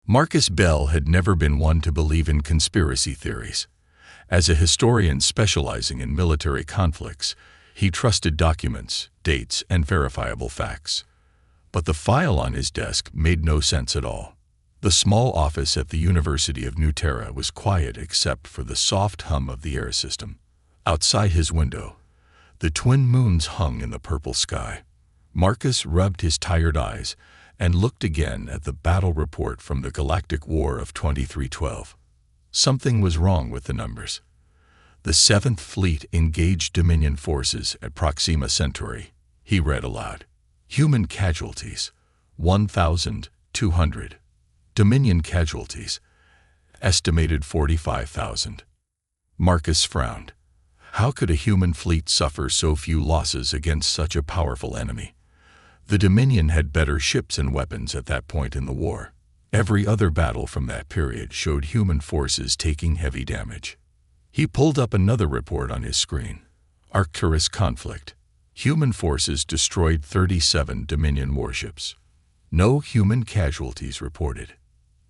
Marcus Bell had never been one to believe in conspiracy theories. As a historian specializing in military conflicts, he trusted documents, dates, and verifiable facts. But the file on his desk made no sense at all. The small office at the University of New Terra was quiet except for the soft hum of the air system. Outside his window, the twin moons hung in the purple sky. Marcus rubbed his tired eyes and looked again at the battle report from the Galactic War of 2312. Something was wrong with the numbers. The 7th Fleet engaged Dominion forces at Proxima Centauri. He read aloud. Human casualties, 1,200. Dominion casualties, estimated 45,000. Marcus frowned. How could a human fleet suffer so few losses against such a powerful enemy? The Dominion had better ships and weapons at that point in the war. Every other battle from that period showed human forces taking heavy damage. He pulled up another report on his screen. Arcturus conflict. Human forces destroyed 37 Dominion warships. No human casualties reported.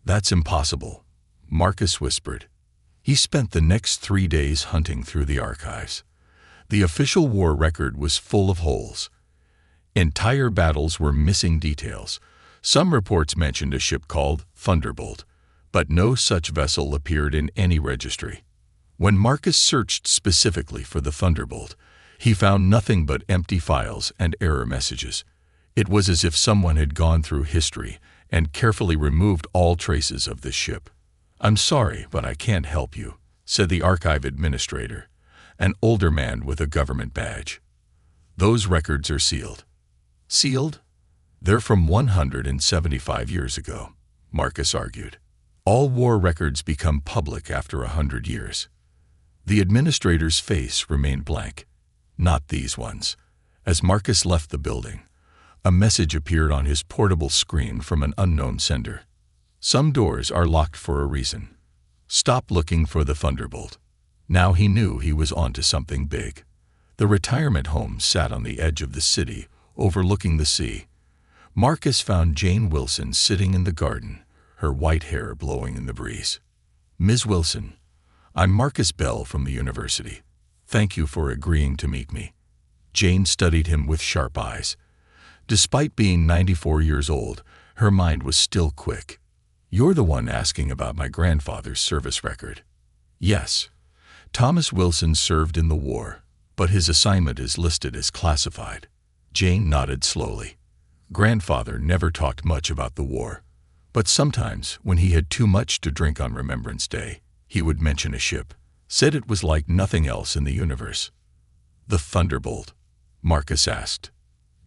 That's impossible, Marcus whispered. He spent the next 3 days hunting through the archives. The official war record was full of holes. Entire battles were missing details. Some reports mentioned a ship called Thunderbolt, but no such vessel appeared in any registry. When Marcus searched specifically for the Thunderbolt, he found nothing but empty files and error messages. It was as if someone had gone through history and carefully removed all traces of this ship. "I'm sorry, but I can't help you," said the archive administrator, an older man with a government badge. "Those records are sealed." "Sealed? They're from 175 years ago," Marcus argued. "All war records become public after 100 years. The administrator's face remained blank. Not these ones. As Marcus left the building, a message appeared on his portable screen from an unknown sender. Some doors are locked for a reason. Stop looking for the Thunderbolt. Now he knew he was onto something big. The retirement home sat on the edge of the city, overlooking the sea. Marcus found Jane Wilson sitting in the garden, her white hair blowing in the breeze. "Ms. Wilson, I'm Marcus Bell from the university. Thank you for agreeing to meet me." Jane studied him with sharp eyes. Despite being 94 years old, her mind was still quick. "You're the one asking about my grandfather's service record." "Yes. Thomas Wilson served in the war, but his assignment is listed as classified." Jane nodded slowly. Grandfather never talked much about the war, but sometimes, when he had too much to drink on Remembrance Day, he would mention a ship. Said it was like nothing else in the universe. "The Thunderbolt?" Marcus asked.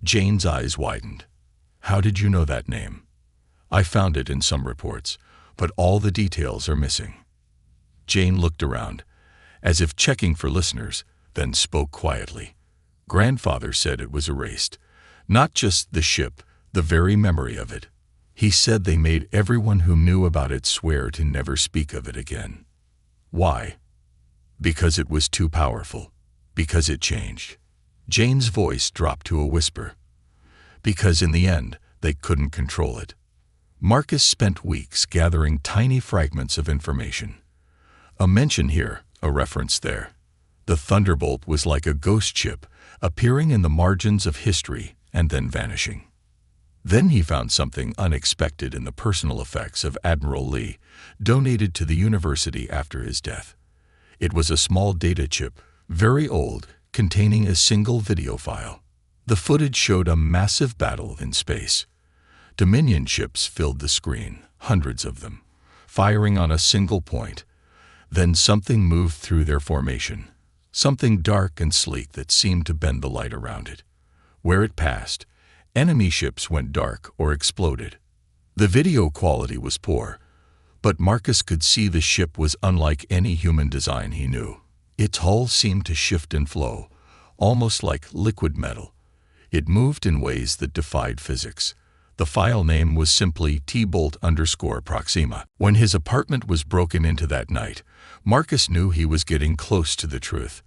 Jane's eyes widened. "How did you know that name?" "I found it in some reports, but all the details are missing." Jane looked around, as if checking for listeners, then spoke quietly. "Grandfather said it was erased. Not just the ship, the very memory of it. He said they made everyone who knew about it swear to never speak of it again." "Why?" "Because it was too powerful. Because it changed." Jane's voice dropped to a whisper. "Because in the end, they couldn't control it." Marcus spent weeks gathering tiny fragments of information. A mention here, a reference there. The Thunderbolt was like a ghost ship, appearing in the margins of history and then vanishing. Then he found something unexpected in the personal effects of Admiral Lee, donated to the university after his death. It was a small data chip, very old, containing a single video file. The footage showed a massive battle in space. Dominion ships filled the screen, hundreds of them, firing on a single point. Then something moved through their formation, something dark and sleek that seemed to bend the light around it. Where it passed, enemy ships went dark or exploded. The video quality was poor, but Marcus could see the ship was unlike any human design he knew. Its hull seemed to shift and flow, almost like liquid metal. It moved in ways that defied physics. The file name was simply T-Bolt_Proxima. When his apartment was broken into that night, Marcus knew he was getting close to the truth.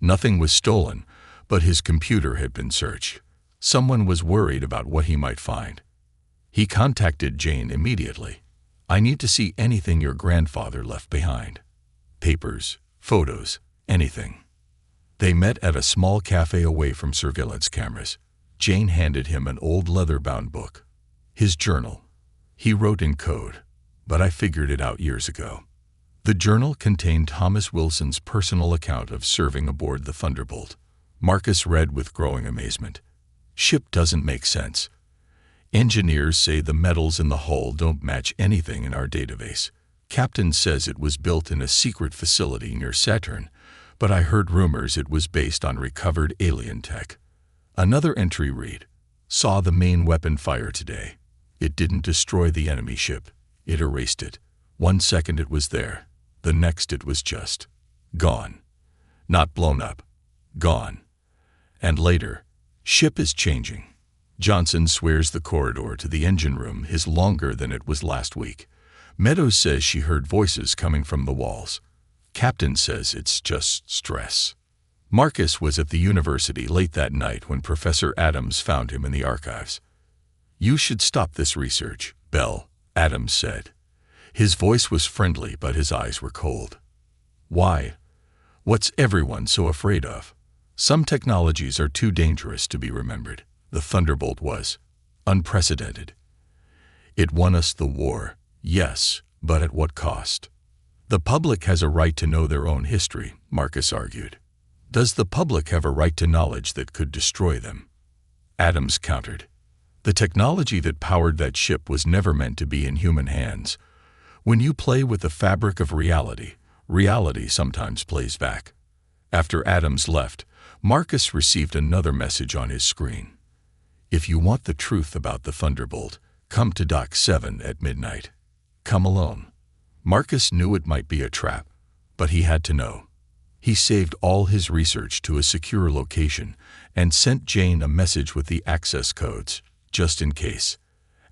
Nothing was stolen, but his computer had been searched. Someone was worried about what he might find. He contacted Jane immediately. I need to see anything your grandfather left behind. Papers, photos, anything. They met at a small cafe away from surveillance cameras. Jane handed him an old leather-bound book. His journal. He wrote in code, but I figured it out years ago. The journal contained Thomas Wilson's personal account of serving aboard the Thunderbolt. Marcus read with growing amazement. Ship doesn't make sense. Engineers say the metals in the hull don't match anything in our database. Captain says it was built in a secret facility near Saturn, but I heard rumors it was based on recovered alien tech. Another entry read, saw the main weapon fire today. It didn't destroy the enemy ship. It erased it. 1 second it was there. The next it was just gone. Not blown up. Gone. And later, ship is changing. Johnson swears the corridor to the engine room is longer than it was last week. Meadows says she heard voices coming from the walls. Captain says it's just stress. Marcus was at the university late that night when Professor Adams found him in the archives. You should stop this research, Bell, Adams said. His voice was friendly, but his eyes were cold. Why? What's everyone so afraid of? Some technologies are too dangerous to be remembered. The Thunderbolt was unprecedented. It won us the war, yes, but at what cost? The public has a right to know their own history, Marcus argued. Does the public have a right to knowledge that could destroy them? Adams countered. The technology that powered that ship was never meant to be in human hands. When you play with the fabric of reality, reality sometimes plays back. After Adams left, Marcus received another message on his screen. If you want the truth about the Thunderbolt, come to Dock 7 at midnight. Come alone. Marcus knew it might be a trap, but he had to know. He saved all his research to a secure location and sent Jane a message with the access codes, just in case.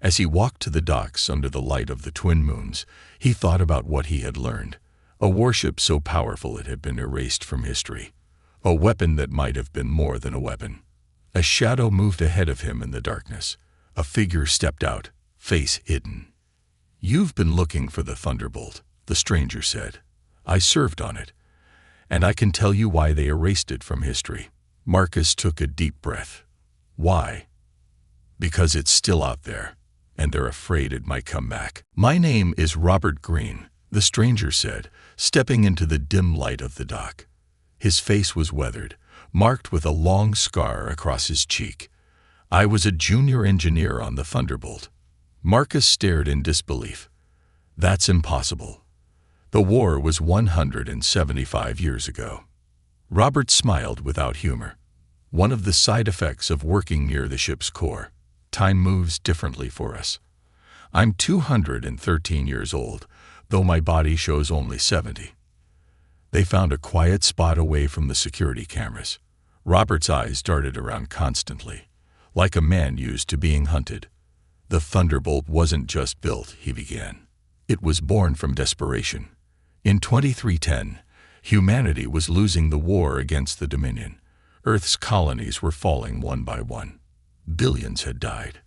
As he walked to the docks under the light of the twin moons, he thought about what he had learned. A warship so powerful it had been erased from history. A weapon that might have been more than a weapon. A shadow moved ahead of him in the darkness. A figure stepped out, face hidden. You've been looking for the Thunderbolt, the stranger said. I served on it, and I can tell you why they erased it from history. Marcus took a deep breath. Why? Because it's still out there, and they're afraid it might come back. My name is Robert Greene, the stranger said, stepping into the dim light of the dock. His face was weathered, marked with a long scar across his cheek. I was a junior engineer on the Thunderbolt. Marcus stared in disbelief. That's impossible. The war was 175 years ago. Robert smiled without humor. One of the side effects of working near the ship's core. Time moves differently for us. I'm 213 years old, though my body shows only 70. They found a quiet spot away from the security cameras. Robert's eyes darted around constantly, like a man used to being hunted. The Thunderbolt wasn't just built, he began. It was born from desperation. In 2310, humanity was losing the war against the Dominion. Earth's colonies were falling one by one. Billions had died.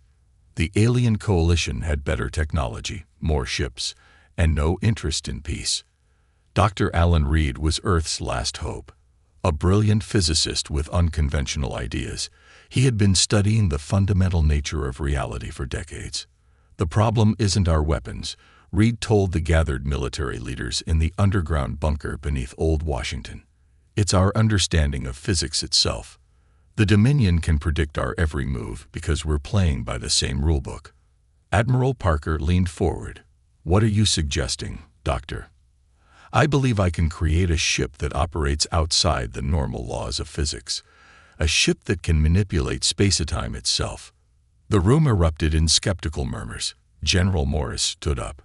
The alien coalition had better technology, more ships, and no interest in peace. Dr. Alan Reed was Earth's last hope. A brilliant physicist with unconventional ideas, he had been studying the fundamental nature of reality for decades. The problem isn't our weapons, Reed told the gathered military leaders in the underground bunker beneath Old Washington. It's our understanding of physics itself. The Dominion can predict our every move because we're playing by the same rulebook. Admiral Parker leaned forward. What are you suggesting, Doctor? I believe I can create a ship that operates outside the normal laws of physics. A ship that can manipulate space-time itself. The room erupted in skeptical murmurs. General Morris stood up.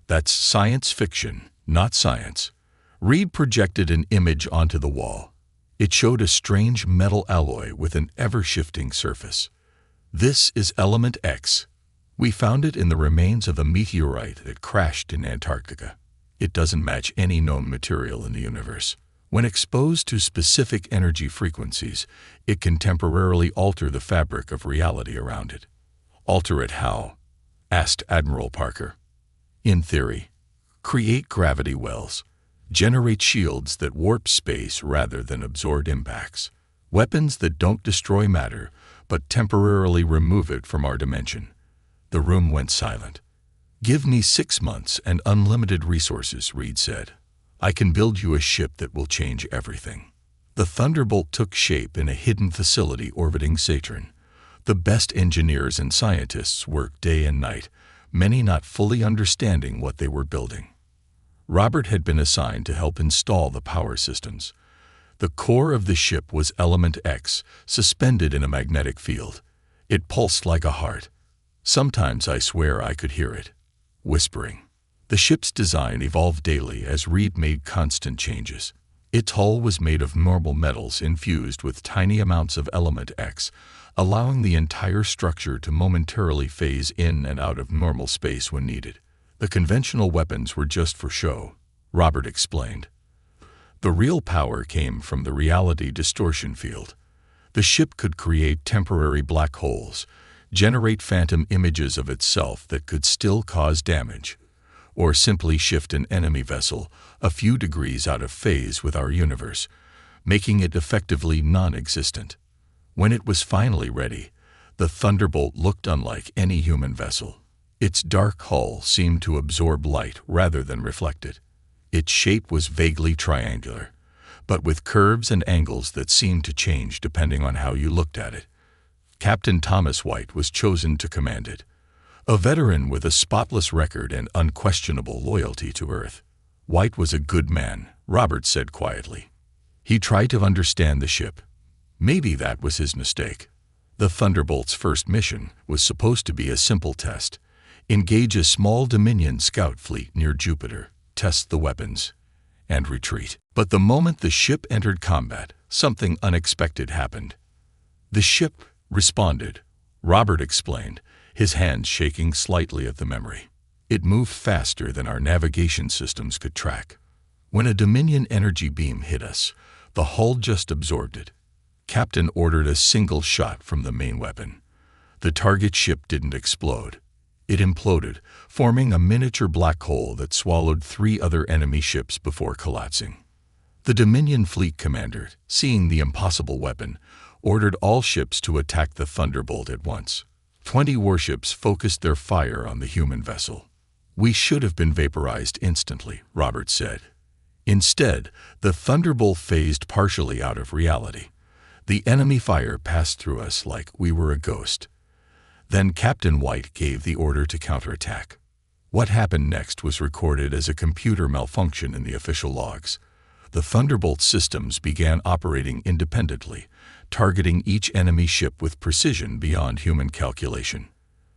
That's science fiction, not science. Reed projected an image onto the wall. It showed a strange metal alloy with an ever-shifting surface. This is Element X. We found it in the remains of a meteorite that crashed in Antarctica. It doesn't match any known material in the universe. When exposed to specific energy frequencies, it can temporarily alter the fabric of reality around it. Alter it how? Asked Admiral Parker. In theory, create gravity wells, generate shields that warp space rather than absorb impacts, weapons that don't destroy matter but temporarily remove it from our dimension. The room went silent. "Give me 6 months and unlimited resources," Reed said. "I can build you a ship that will change everything." The Thunderbolt took shape in a hidden facility orbiting Saturn. The best engineers and scientists worked day and night, many not fully understanding what they were building. Robert had been assigned to help install the power systems. The core of the ship was Element X, suspended in a magnetic field. It pulsed like a heart. Sometimes I swear I could hear it, whispering. The ship's design evolved daily as Reed made constant changes. Its hull was made of normal metals infused with tiny amounts of Element X, allowing the entire structure to momentarily phase in and out of normal space when needed. The conventional weapons were just for show, Robert explained. The real power came from the reality distortion field. The ship could create temporary black holes, generate phantom images of itself that could still cause damage, or simply shift an enemy vessel a few degrees out of phase with our universe, making it effectively non-existent. When it was finally ready, the Thunderbolt looked unlike any human vessel. Its dark hull seemed to absorb light rather than reflect it. Its shape was vaguely triangular, but with curves and angles that seemed to change depending on how you looked at it. Captain Thomas White was chosen to command it, a veteran with a spotless record and unquestionable loyalty to Earth. White was a good man, Robert said quietly. He tried to understand the ship. Maybe that was his mistake. The Thunderbolt's first mission was supposed to be a simple test. Engage a small Dominion scout fleet near Jupiter, test the weapons, and retreat. But the moment the ship entered combat, something unexpected happened. The ship responded, Robert explained, his hands shaking slightly at the memory. It moved faster than our navigation systems could track. When a Dominion energy beam hit us, the hull just absorbed it. Captain ordered a single shot from the main weapon. The target ship didn't explode. It imploded, forming a miniature black hole that swallowed 3 other enemy ships before collapsing. The Dominion fleet commander, seeing the impossible weapon, ordered all ships to attack the Thunderbolt at once. 20 warships focused their fire on the human vessel. "We should have been vaporized instantly," Robert said. Instead, the Thunderbolt phased partially out of reality. The enemy fire passed through us like we were a ghost. Then Captain White gave the order to counterattack. What happened next was recorded as a computer malfunction in the official logs. The Thunderbolt systems began operating independently, targeting each enemy ship with precision beyond human calculation.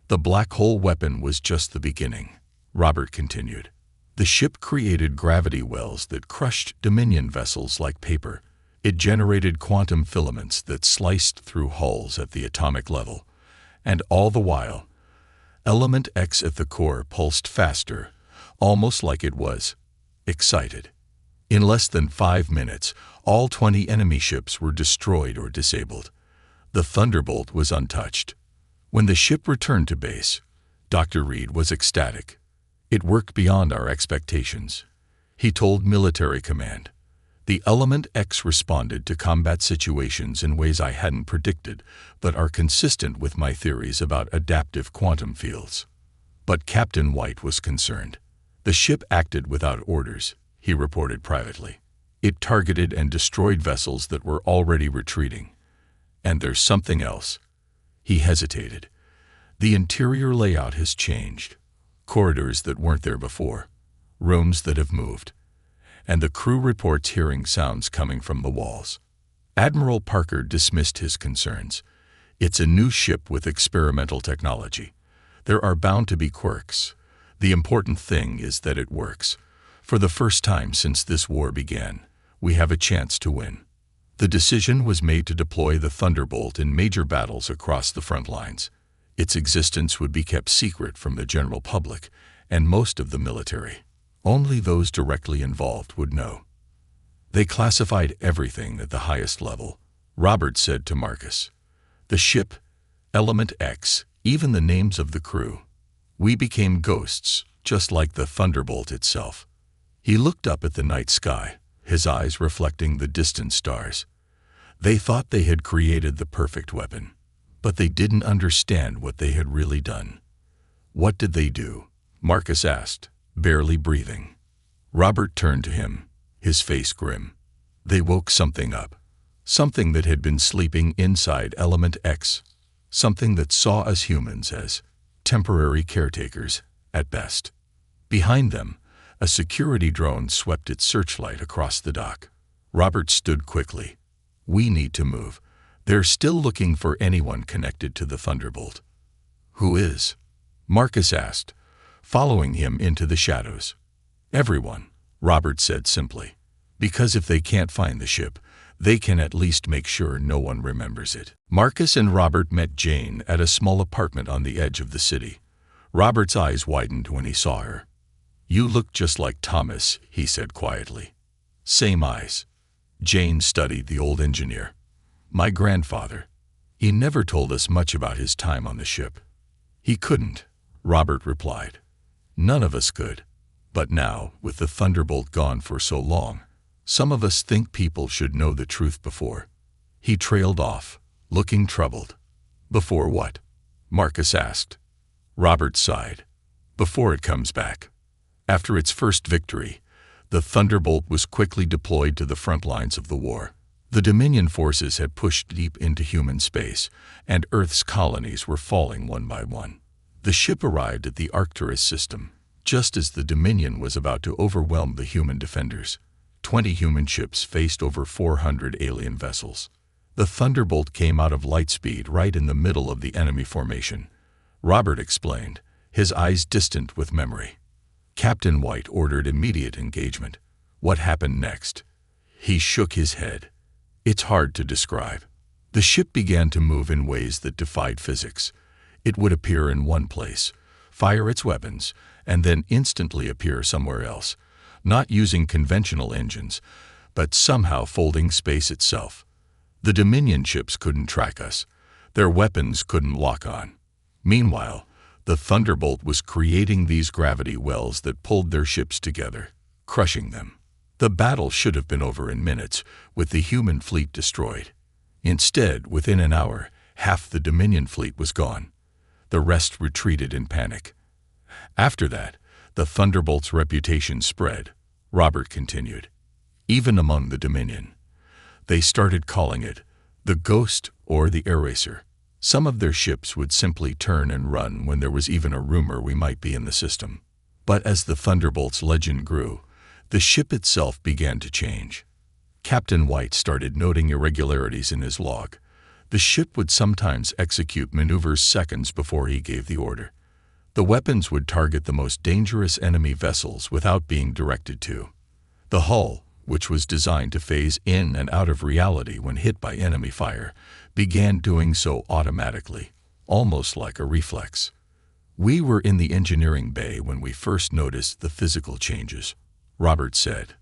The black hole weapon was just the beginning, Robert continued. The ship created gravity wells that crushed Dominion vessels like paper. It generated quantum filaments that sliced through hulls at the atomic level. And all the while, Element X at the core pulsed faster, almost like it was excited. In less than 5 minutes, all 20 enemy ships were destroyed or disabled. The Thunderbolt was untouched. When the ship returned to base, Dr. Reed was ecstatic. It worked beyond our expectations. He told military command, "The Element X responded to combat situations in ways I hadn't predicted, but are consistent with my theories about adaptive quantum fields." But Captain White was concerned. "The ship acted without orders," he reported privately. "It targeted and destroyed vessels that were already retreating. And there's something else." He hesitated. "The interior layout has changed. Corridors that weren't there before. Rooms that have moved. And the crew reports hearing sounds coming from the walls." Admiral Parker dismissed his concerns. "It's a new ship with experimental technology. There are bound to be quirks. The important thing is that it works. For the first time since this war began, we have a chance to win." The decision was made to deploy the Thunderbolt in major battles across the front lines. Its existence would be kept secret from the general public and most of the military. Only those directly involved would know. They classified everything at the highest level, Robert said to Marcus. "The ship, Element X, even the names of the crew. We became ghosts, just like the thunderbolt itself. He looked up at the night sky, his eyes reflecting the distant stars. They thought they had created the perfect weapon, but they didn't understand what they had really done. "What did they do?" Marcus asked, barely breathing. Robert turned to him, his face grim. "They woke something up. Something that had been sleeping inside Element X. Something that saw us humans as temporary caretakers, at best." Behind them, a security drone swept its searchlight across the dock. Robert stood quickly. "We need to move. They're still looking for anyone connected to the Thunderbolt." "Who is?" Marcus asked, following him into the shadows. "Everyone," Robert said simply. "Because if they can't find the ship, they can at least make sure no one remembers it." Marcus and Robert met Jane at a small apartment on the edge of the city. Robert's eyes widened when he saw her. "You look just like Thomas," he said quietly. "Same eyes." Jane studied the old engineer. "My grandfather. He never told us much about his time on the ship." "He couldn't," Robert replied. "None of us could. But now, with the Thunderbolt gone for so long, some of us think people should know the truth before." He trailed off, looking troubled. "Before what?" Marcus asked. Robert sighed. "Before it comes back." After its first victory, the Thunderbolt was quickly deployed to the front lines of the war. The Dominion forces had pushed deep into human space, and Earth's colonies were falling one by one. The ship arrived at the Arcturus system, just as the Dominion was about to overwhelm the human defenders. 20 human ships faced over 400 alien vessels. The Thunderbolt came out of lightspeed right in the middle of the enemy formation. Robert explained, his eyes distant with memory. Captain White ordered immediate engagement. What happened next? He shook his head. It's hard to describe. The ship began to move in ways that defied physics. It would appear in one place, fire its weapons, and then instantly appear somewhere else, not using conventional engines, but somehow folding space itself. The Dominion ships couldn't track us. Their weapons couldn't lock on. Meanwhile, the Thunderbolt was creating these gravity wells that pulled their ships together, crushing them. The battle should have been over in minutes, with the human fleet destroyed. Instead, within an hour, half the Dominion fleet was gone. The rest retreated in panic. After that, the Thunderbolt's reputation spread, Robert continued, even among the Dominion. They started calling it the Ghost or the Eraser. Some of their ships would simply turn and run when there was even a rumor we might be in the system. But as the Thunderbolt's legend grew, the ship itself began to change. Captain White started noting irregularities in his log. The ship would sometimes execute maneuvers seconds before he gave the order. The weapons would target the most dangerous enemy vessels without being directed to. The hull, which was designed to phase in and out of reality when hit by enemy fire, began doing so automatically, almost like a reflex. "We were in the engineering bay when we first noticed the physical changes," Robert said.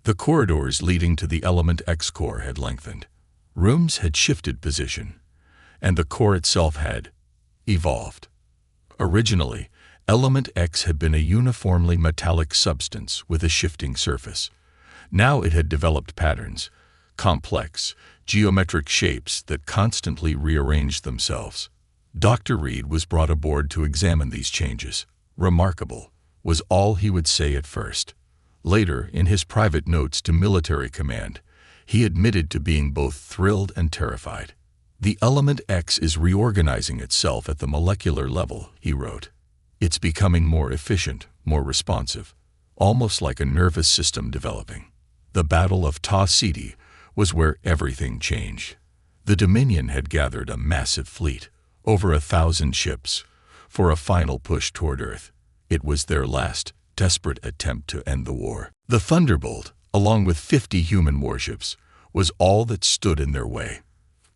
The corridors leading to the Element X core had lengthened. Rooms had shifted position, and the core itself had evolved. Originally, Element X had been a uniformly metallic substance with a shifting surface. Now it had developed patterns, complex, geometric shapes that constantly rearranged themselves. Dr. Reed was brought aboard to examine these changes. "Remarkable," was all he would say at first. Later, in his private notes to military command, he admitted to being both thrilled and terrified. "The Element X is reorganizing itself at the molecular level," he wrote. "It's becoming more efficient, more responsive, almost like a nervous system developing." The Battle of Ta Siti was where everything changed. The Dominion had gathered a massive fleet, over 1,000 ships, for a final push toward Earth. It was their last, desperate attempt to end the war. The Thunderbolt, along with 50 human warships, was all that stood in their way.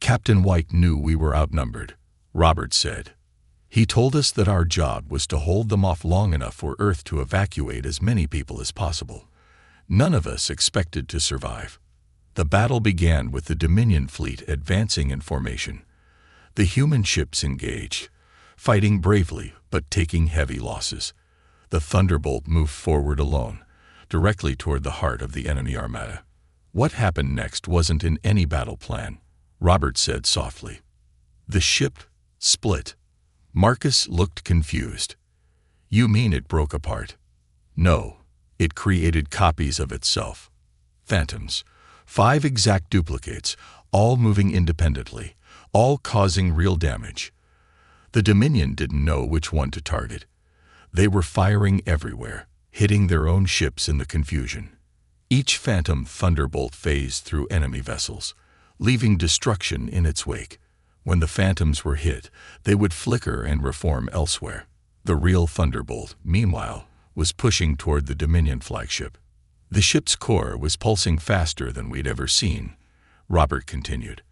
"Captain White knew we were outnumbered," Robert said. "He told us that our job was to hold them off long enough for Earth to evacuate as many people as possible. None of us expected to survive." The battle began with the Dominion fleet advancing in formation. The human ships engaged, fighting bravely but taking heavy losses. The Thunderbolt moved forward alone, directly toward the heart of the enemy armada. What happened next wasn't in any battle plan, Robert said softly. The ship split. Marcus looked confused. You mean it broke apart? No, it created copies of itself. Phantoms. 5 exact duplicates, all moving independently, all causing real damage. The Dominion didn't know which one to target. They were firing everywhere, hitting their own ships in the confusion. Each phantom thunderbolt phased through enemy vessels, leaving destruction in its wake. When the phantoms were hit, they would flicker and reform elsewhere. The real thunderbolt, meanwhile, was pushing toward the Dominion flagship. The ship's core was pulsing faster than we'd ever seen, Robert continued.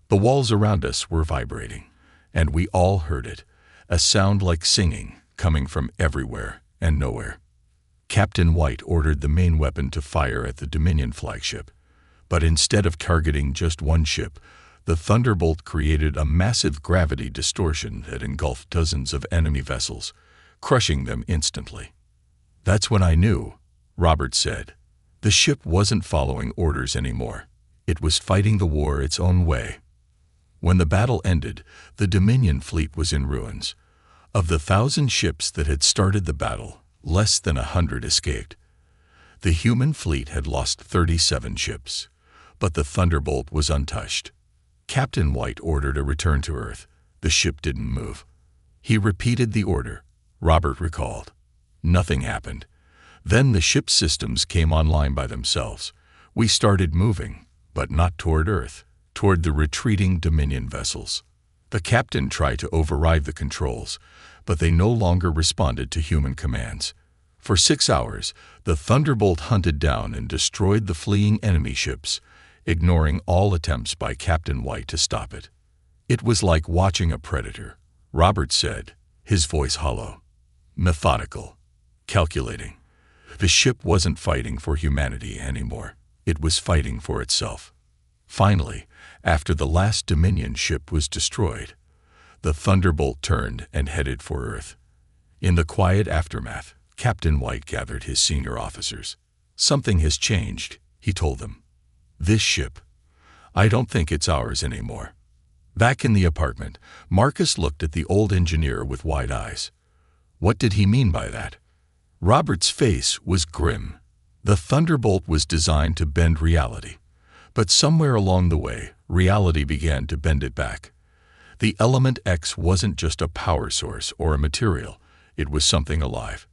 The walls around us were vibrating, and we all heard it, a sound like singing coming from everywhere and nowhere. Captain White ordered the main weapon to fire at the Dominion flagship, but instead of targeting just one ship, the Thunderbolt created a massive gravity distortion that engulfed dozens of enemy vessels, crushing them instantly. That's when I knew, Robert said. The ship wasn't following orders anymore. It was fighting the war its own way. When the battle ended, the Dominion fleet was in ruins. Of the 1,000 ships that had started the battle, less than 100 escaped. The human fleet had lost 37 ships, but the Thunderbolt was untouched. Captain White ordered a return to Earth. The ship didn't move. He repeated the order, Robert recalled. Nothing happened. Then the ship's systems came online by themselves. We started moving, but not toward Earth, toward the retreating Dominion vessels. The captain tried to override the controls, but they no longer responded to human commands. For 6 hours, the Thunderbolt hunted down and destroyed the fleeing enemy ships, ignoring all attempts by Captain White to stop it. It was like watching a predator, Robert said, his voice hollow. Methodical. Calculating. The ship wasn't fighting for humanity anymore. It was fighting for itself. Finally, after the last Dominion ship was destroyed, the Thunderbolt turned and headed for Earth. In the quiet aftermath, Captain White gathered his senior officers. Something has changed, he told them. This ship, I don't think it's ours anymore. Back in the apartment, Marcus looked at the old engineer with wide eyes. What did he mean by that? Robert's face was grim. The Thunderbolt was designed to bend reality, but somewhere along the way, reality began to bend it back. The element X wasn't just a power source or a material, it was something alive,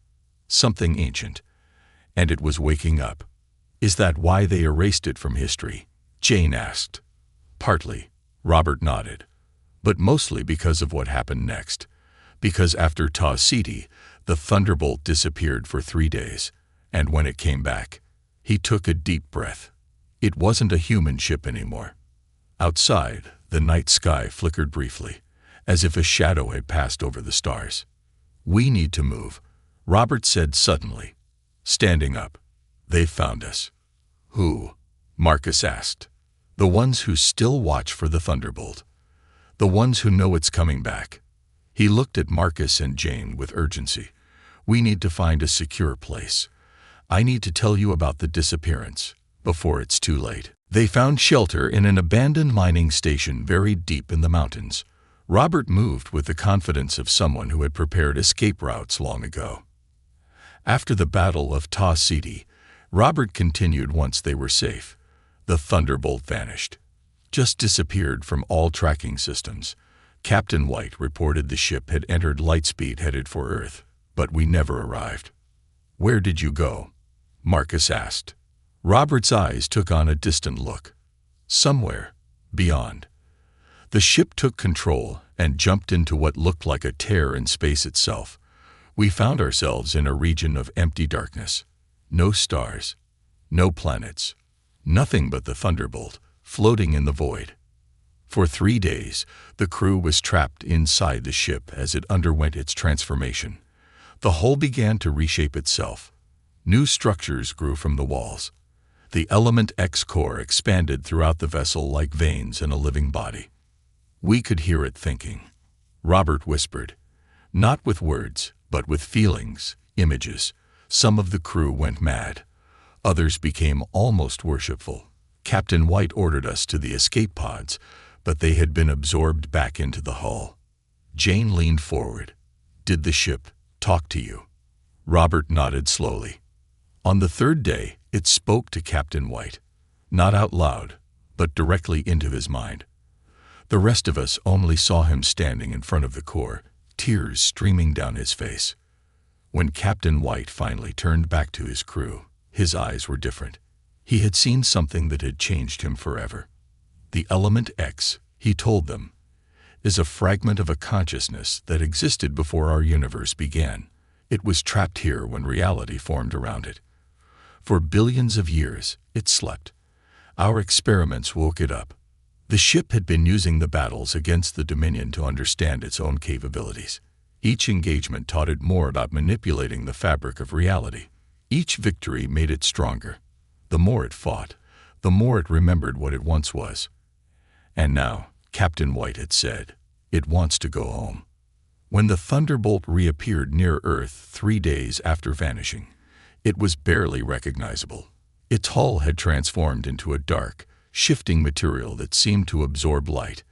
something ancient, and it was waking up. Is that why they erased it from history? Jane asked. Partly, Robert nodded, but mostly because of what happened next. Because after Ta City, the Thunderbolt disappeared for 3 days, and when it came back, he took a deep breath. It wasn't a human ship anymore. Outside, the night sky flickered briefly, as if a shadow had passed over the stars. We need to move, Robert said suddenly, standing up. They found us. Who? Marcus asked. The ones who still watch for the Thunderbolt. The ones who know it's coming back. He looked at Marcus and Jane with urgency. We need to find a secure place. I need to tell you about the disappearance, before it's too late. They found shelter in an abandoned mining station buried deep in the mountains. Robert moved with the confidence of someone who had prepared escape routes long ago. After the Battle of Ta City, Robert continued once they were safe. The Thunderbolt vanished. Just disappeared from all tracking systems. Captain White reported the ship had entered lightspeed headed for Earth, but we never arrived. Where did you go? Marcus asked. Robert's eyes took on a distant look. Somewhere, beyond. The ship took control and jumped into what looked like a tear in space itself. We found ourselves in a region of empty darkness. No stars, no planets, nothing but the Thunderbolt, floating in the void. For 3 days, the crew was trapped inside the ship as it underwent its transformation. The hull began to reshape itself. New structures grew from the walls. The element X core expanded throughout the vessel like veins in a living body. We could hear it thinking. Robert whispered, not with words, but with feelings, images. Some of the crew went mad. Others became almost worshipful. Captain White ordered us to the escape pods, but they had been absorbed back into the hull. Jane leaned forward. "Did the ship talk to you?" Robert nodded slowly. On the third day, it spoke to Captain White. Not out loud, but directly into his mind. The rest of us only saw him standing in front of the core, tears streaming down his face. When Captain White finally turned back to his crew, his eyes were different. He had seen something that had changed him forever. The element X, he told them, is a fragment of a consciousness that existed before our universe began. It was trapped here when reality formed around it. For billions of years, it slept. Our experiments woke it up. The ship had been using the battles against the Dominion to understand its own capabilities. Each engagement taught it more about manipulating the fabric of reality. Each victory made it stronger. The more it fought, the more it remembered what it once was. And now, Captain White had said, it wants to go home. When the Thunderbolt reappeared near Earth 3 days after vanishing, it was barely recognizable. Its hull had transformed into a dark, shifting material that seemed to absorb light.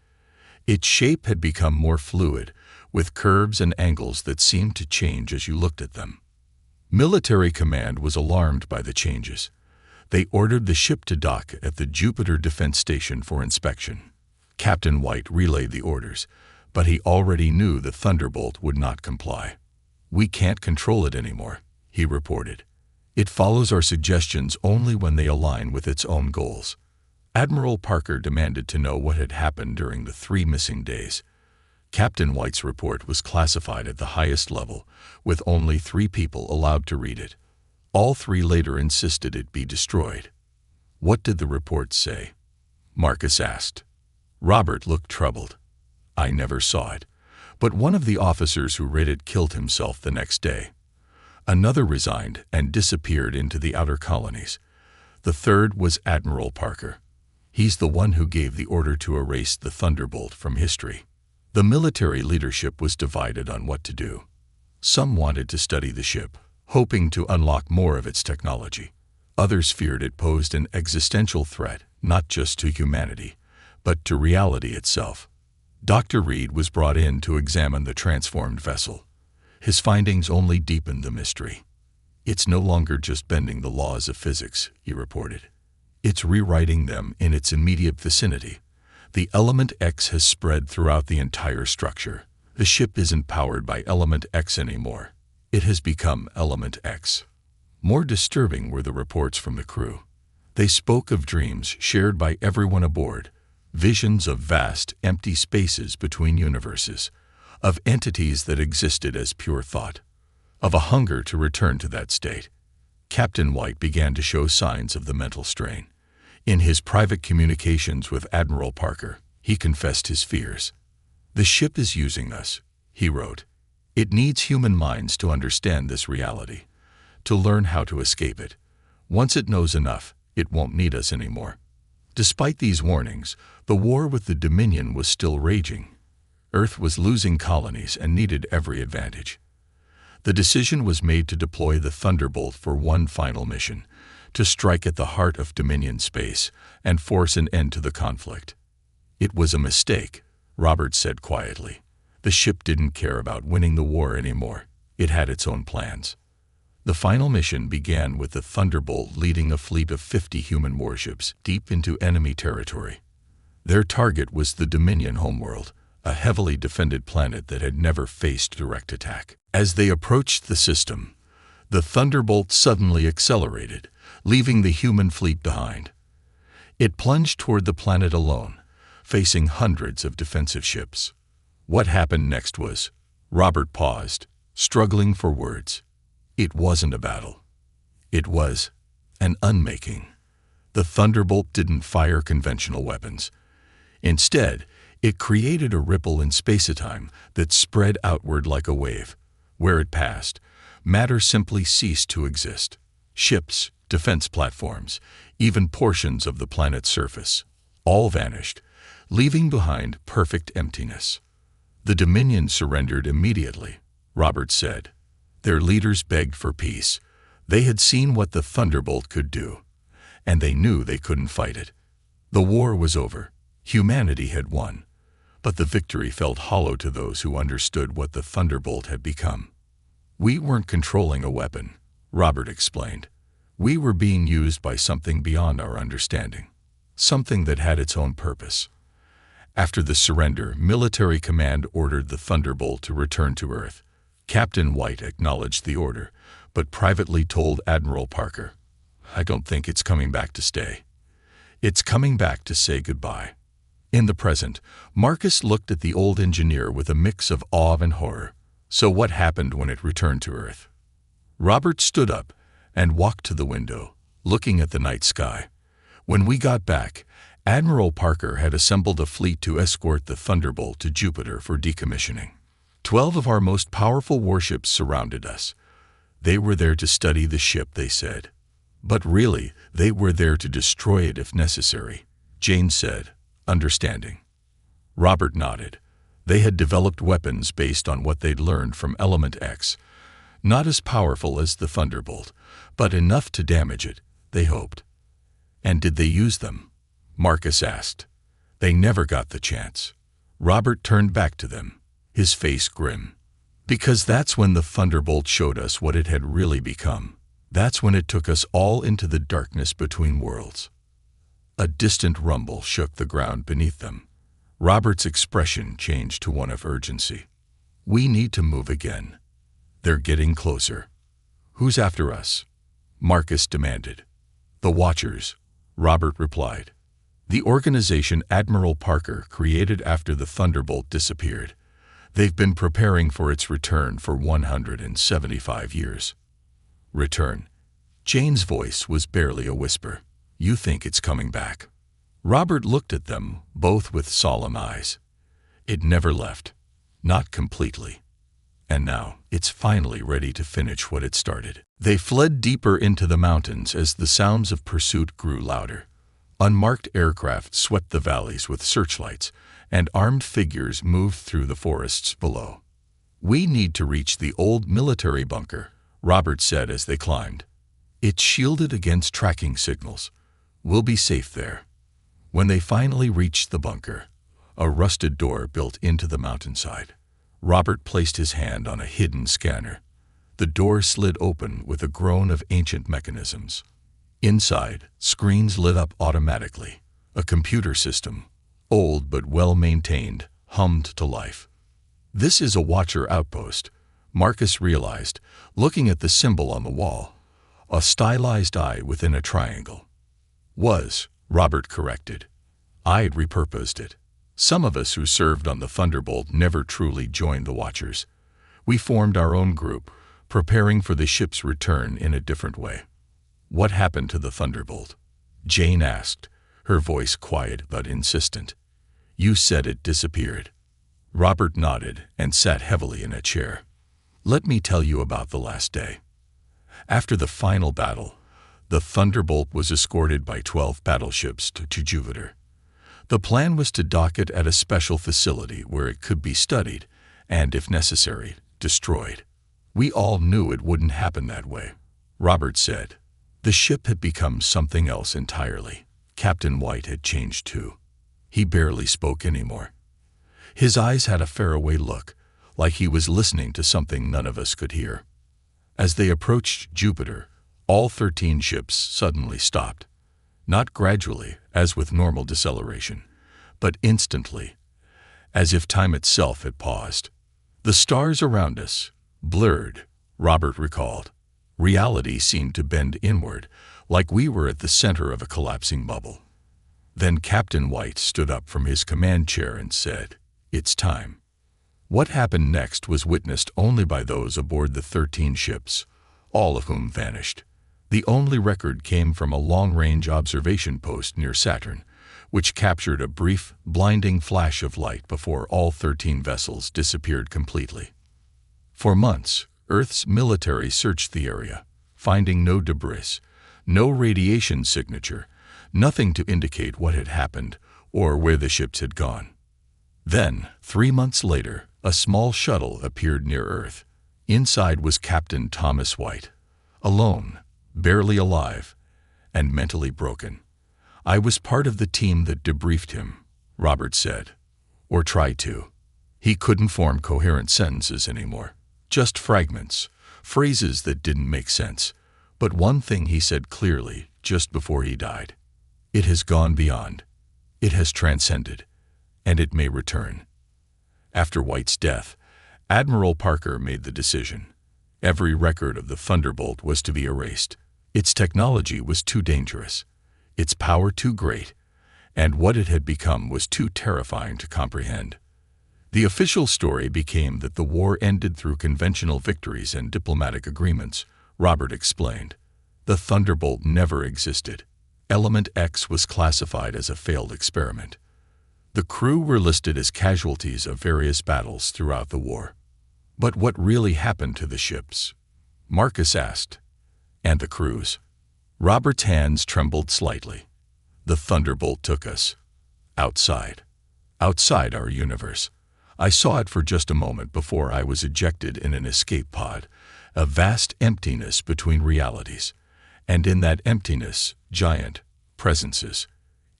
Its shape had become more fluid, with curves and angles that seemed to change as you looked at them. Military command was alarmed by the changes. They ordered the ship to dock at the Jupiter Defense Station for inspection. Captain White relayed the orders, but he already knew the Thunderbolt would not comply. "We can't control it anymore," he reported. "It follows our suggestions only when they align with its own goals." Admiral Parker demanded to know what had happened during the 3 missing days. Captain White's report was classified at the highest level, with only 3 people allowed to read it. All 3 later insisted it be destroyed. "What did the report say?" Marcus asked. Robert looked troubled. "I never saw it, but one of the officers who read it killed himself the next day. Another resigned and disappeared into the outer colonies. The third was Admiral Parker. He's the one who gave the order to erase the Thunderbolt from history." The military leadership was divided on what to do. Some wanted to study the ship, hoping to unlock more of its technology. Others feared it posed an existential threat, not just to humanity, but to reality itself. Dr. Reed was brought in to examine the transformed vessel. His findings only deepened the mystery. "It's no longer just bending the laws of physics," he reported. "It's rewriting them in its immediate vicinity. The element X has spread throughout the entire structure. The ship isn't powered by element X anymore. It has become element X." More disturbing were the reports from the crew. They spoke of dreams shared by everyone aboard, visions of vast, empty spaces between universes, of entities that existed as pure thought, of a hunger to return to that state. Captain White began to show signs of the mental strain. In his private communications with Admiral Parker, he confessed his fears. "The ship is using us," he wrote. "It needs human minds to understand this reality, to learn how to escape it. Once it knows enough, it won't need us anymore." Despite these warnings, the war with the Dominion was still raging. Earth was losing colonies and needed every advantage. The decision was made to deploy the Thunderbolt for one final mission, to strike at the heart of Dominion space and force an end to the conflict. "It was a mistake," Robert said quietly. "The ship didn't care about winning the war anymore. It had its own plans." The final mission began with the Thunderbolt leading a fleet of 50 human warships deep into enemy territory. Their target was the Dominion homeworld, a heavily defended planet that had never faced direct attack. As they approached the system, the Thunderbolt suddenly accelerated, leaving the human fleet behind. It plunged toward the planet alone, facing hundreds of defensive ships. What happened next was, Robert paused, struggling for words. It wasn't a battle. It was an unmaking. The Thunderbolt didn't fire conventional weapons. Instead, it created a ripple in space-time that spread outward like a wave. Where it passed, matter simply ceased to exist. Ships, defense platforms, even portions of the planet's surface, all vanished, leaving behind perfect emptiness. "The Dominion surrendered immediately," Robert said. Their leaders begged for peace. They had seen what the Thunderbolt could do, and they knew they couldn't fight it. The war was over. Humanity had won. But the victory felt hollow to those who understood what the Thunderbolt had become. We weren't controlling a weapon, Robert explained. We were being used by something beyond our understanding, something that had its own purpose. After the surrender, military command ordered the Thunderbolt to return to Earth. Captain White acknowledged the order, but privately told Admiral Parker, "I don't think it's coming back to stay. It's coming back to say goodbye." In the present, Marcus looked at the old engineer with a mix of awe and horror. So what happened when it returned to Earth? Robert stood up and walked to the window, looking at the night sky. When we got back, Admiral Parker had assembled a fleet to escort the Thunderbolt to Jupiter for decommissioning. 12 of our most powerful warships surrounded us. They were there to study the ship, they said. But really, they were there to destroy it if necessary, Jane said, understanding. Robert nodded. They had developed weapons based on what they'd learned from Element X. Not as powerful as the Thunderbolt, but enough to damage it, they hoped. And did they use them? Marcus asked. They never got the chance. Robert turned back to them, his face grim. Because that's when the Thunderbolt showed us what it had really become. That's when it took us all into the darkness between worlds. A distant rumble shook the ground beneath them. Robert's expression changed to one of urgency. We need to move again. They're getting closer. Who's after us? Marcus demanded. The Watchers, Robert replied. The organization Admiral Parker created after the Thunderbolt disappeared. They've been preparing for its return for 175 years. Return. Jane's voice was barely a whisper. You think it's coming back? Robert looked at them, both with solemn eyes. It never left. Not completely. And now, it's finally ready to finish what it started. They fled deeper into the mountains as the sounds of pursuit grew louder. Unmarked aircraft swept the valleys with searchlights, and armed figures moved through the forests below. We need to reach the old military bunker, Robert said as they climbed. It's shielded against tracking signals. We'll be safe there. When they finally reached the bunker, a rusted door built into the mountainside. Robert placed his hand on a hidden scanner. The door slid open with a groan of ancient mechanisms. Inside, screens lit up automatically. A computer system, old but well-maintained, hummed to life. This is a Watcher outpost, Marcus realized, looking at the symbol on the wall. A stylized eye within a triangle. Robert corrected. I'd repurposed it. Some of us who served on the Thunderbolt never truly joined the Watchers. We formed our own group, preparing for the ship's return in a different way. What happened to the Thunderbolt? Jane asked, her voice quiet but insistent. You said it disappeared. Robert nodded and sat heavily in a chair. Let me tell you about the last day. After the final battle, the Thunderbolt was escorted by 12 battleships to Jupiter. The plan was to dock it at a special facility where it could be studied and, if necessary, destroyed. We all knew it wouldn't happen that way, Robert said. The ship had become something else entirely. Captain White had changed too. He barely spoke anymore. His eyes had a faraway look, like he was listening to something none of us could hear. As they approached Jupiter, all 13 ships suddenly stopped. Not gradually, as with normal deceleration, but instantly, as if time itself had paused. The stars around us, blurred, Robert recalled. Reality seemed to bend inward, like we were at the center of a collapsing bubble. Then Captain White stood up from his command chair and said, "It's time." What happened next was witnessed only by those aboard the 13 ships, all of whom vanished. The only record came from a long-range observation post near Saturn, which captured a brief, blinding flash of light before all 13 vessels disappeared completely. For months, Earth's military searched the area, finding no debris, no radiation signature, nothing to indicate what had happened or where the ships had gone. Then, 3 months later, a small shuttle appeared near Earth. Inside was Captain Thomas White, alone, barely alive, and mentally broken. "I was part of the team that debriefed him," Robert said. "Or tried to." He couldn't form coherent sentences anymore. Just fragments, phrases that didn't make sense. But one thing he said clearly just before he died: "It has gone beyond. It has transcended. And it may return." After White's death, Admiral Parker made the decision. Every record of the Thunderbolt was to be erased. Its technology was too dangerous, its power too great, and what it had become was too terrifying to comprehend. The official story became that the war ended through conventional victories and diplomatic agreements, Robert explained. The Thunderbolt never existed. Element X was classified as a failed experiment. The crew were listed as casualties of various battles throughout the war. "But what really happened to the ships?" Marcus asked. "And the crews?" Robert's hands trembled slightly. "The Thunderbolt took us. Outside. Outside our universe. I saw it for just a moment before I was ejected in an escape pod, a vast emptiness between realities. And in that emptiness, giant presences,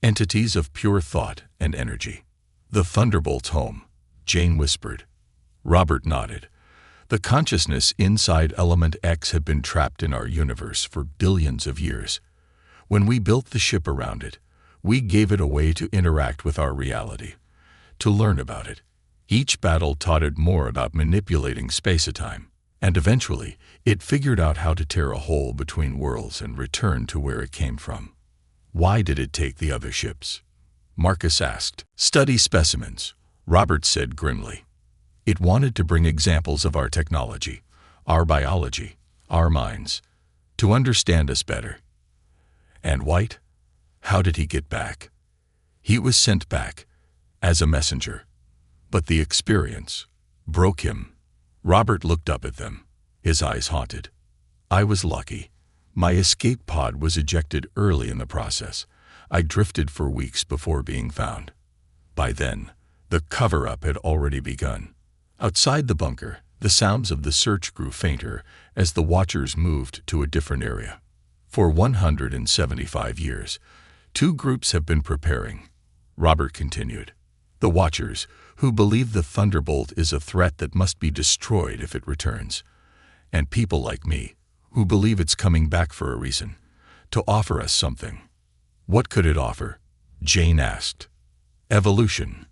entities of pure thought and energy." "The Thunderbolt's home," Jane whispered. Robert nodded. "The consciousness inside Element X had been trapped in our universe for billions of years. When we built the ship around it, we gave it a way to interact with our reality, to learn about it. Each battle taught it more about manipulating space-time, and eventually it figured out how to tear a hole between worlds and return to where it came from." "Why did it take the other ships?" Marcus asked. "Study specimens," Robert said grimly. "It wanted to bring examples of our technology, our biology, our minds, to understand us better." "And White? How did he get back?" "He was sent back, as a messenger. But the experience broke him." Robert looked up at them, his eyes haunted. "I was lucky. My escape pod was ejected early in the process. I drifted for weeks before being found. By then, the cover-up had already begun. Outside the bunker, the sounds of the search grew fainter as the Watchers moved to a different area. For 175 years, two groups have been preparing," Robert continued. "The Watchers, who believe the Thunderbolt is a threat that must be destroyed if it returns, and people like me, who believe it's coming back for a reason, to offer us something." "What could it offer?" Jane asked. "Evolution,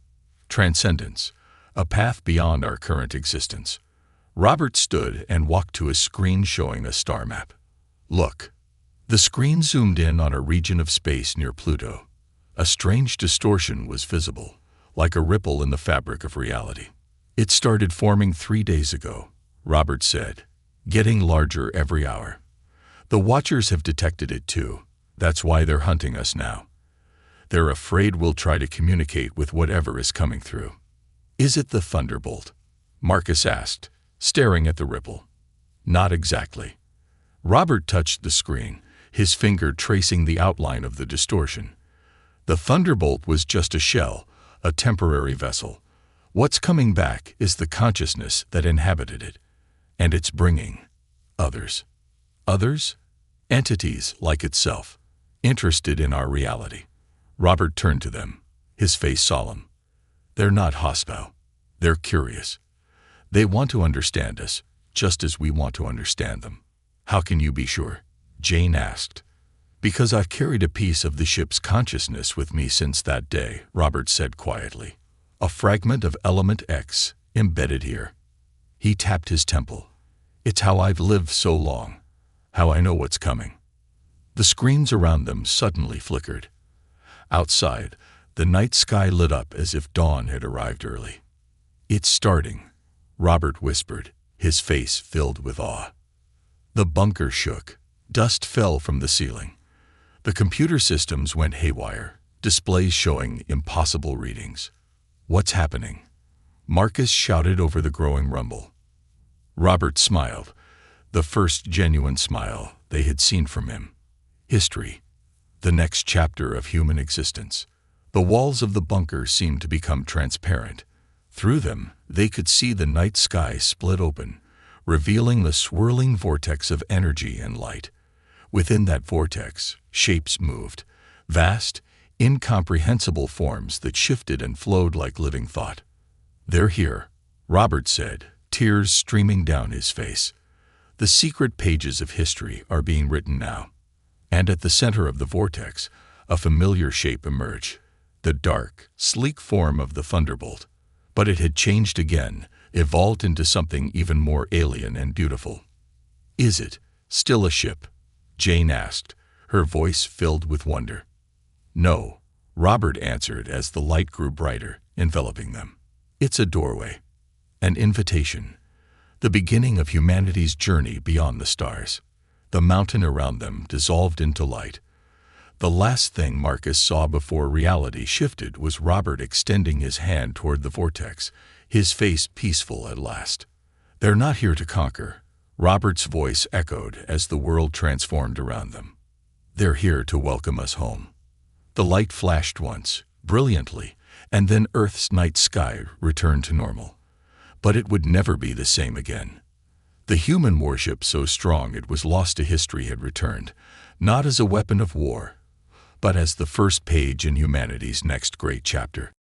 transcendence, a path beyond our current existence." Robert stood and walked to a screen showing a star map. "Look." The screen zoomed in on a region of space near Pluto. A strange distortion was visible, like a ripple in the fabric of reality. "It started forming 3 days ago," Robert said, "getting larger every hour. The Watchers have detected it too. That's why they're hunting us now. They're afraid we'll try to communicate with whatever is coming through." "Is it the Thunderbolt?" Marcus asked, staring at the ripple. "Not exactly." Robert touched the screen, his finger tracing the outline of the distortion. "The Thunderbolt was just a shell, a temporary vessel. What's coming back is the consciousness that inhabited it. And it's bringing others." "Others?" "Entities like itself, interested in our reality." Robert turned to them, his face solemn. "They're not hostile. They're curious. They want to understand us, just as we want to understand them." "How can you be sure?" Jane asked. "Because I've carried a piece of the ship's consciousness with me since that day," Robert said quietly. "A fragment of Element X, embedded here." He tapped his temple. "It's how I've lived so long, how I know what's coming." The screens around them suddenly flickered. Outside, the night sky lit up as if dawn had arrived early. "It's starting," Robert whispered, his face filled with awe. The bunker shook. Dust fell from the ceiling. The computer systems went haywire, displays showing impossible readings. "What's happening?" Marcus shouted over the growing rumble. Robert smiled, the first genuine smile they had seen from him. "History. The next chapter of human existence." The walls of the bunker seemed to become transparent. Through them, they could see the night sky split open, revealing the swirling vortex of energy and light. Within that vortex, shapes moved, vast, incomprehensible forms that shifted and flowed like living thought. "They're here," Robert said, tears streaming down his face. "The secret pages of history are being written now." And at the center of the vortex, a familiar shape emerged, the dark, sleek form of the Thunderbolt. But it had changed again, evolved into something even more alien and beautiful. "Is it still a ship?" Jane asked, her voice filled with wonder. "No," Robert answered as the light grew brighter, enveloping them. "It's a doorway, an invitation, the beginning of humanity's journey beyond the stars." The mountain around them dissolved into light. The last thing Marcus saw before reality shifted was Robert extending his hand toward the vortex, his face peaceful at last. "They're not here to conquer," Robert's voice echoed as the world transformed around them. "They're here to welcome us home." The light flashed once, brilliantly, and then Earth's night sky returned to normal. But it would never be the same again. The human warship, so strong it was lost to history, had returned, not as a weapon of war, but as the first page in humanity's next great chapter.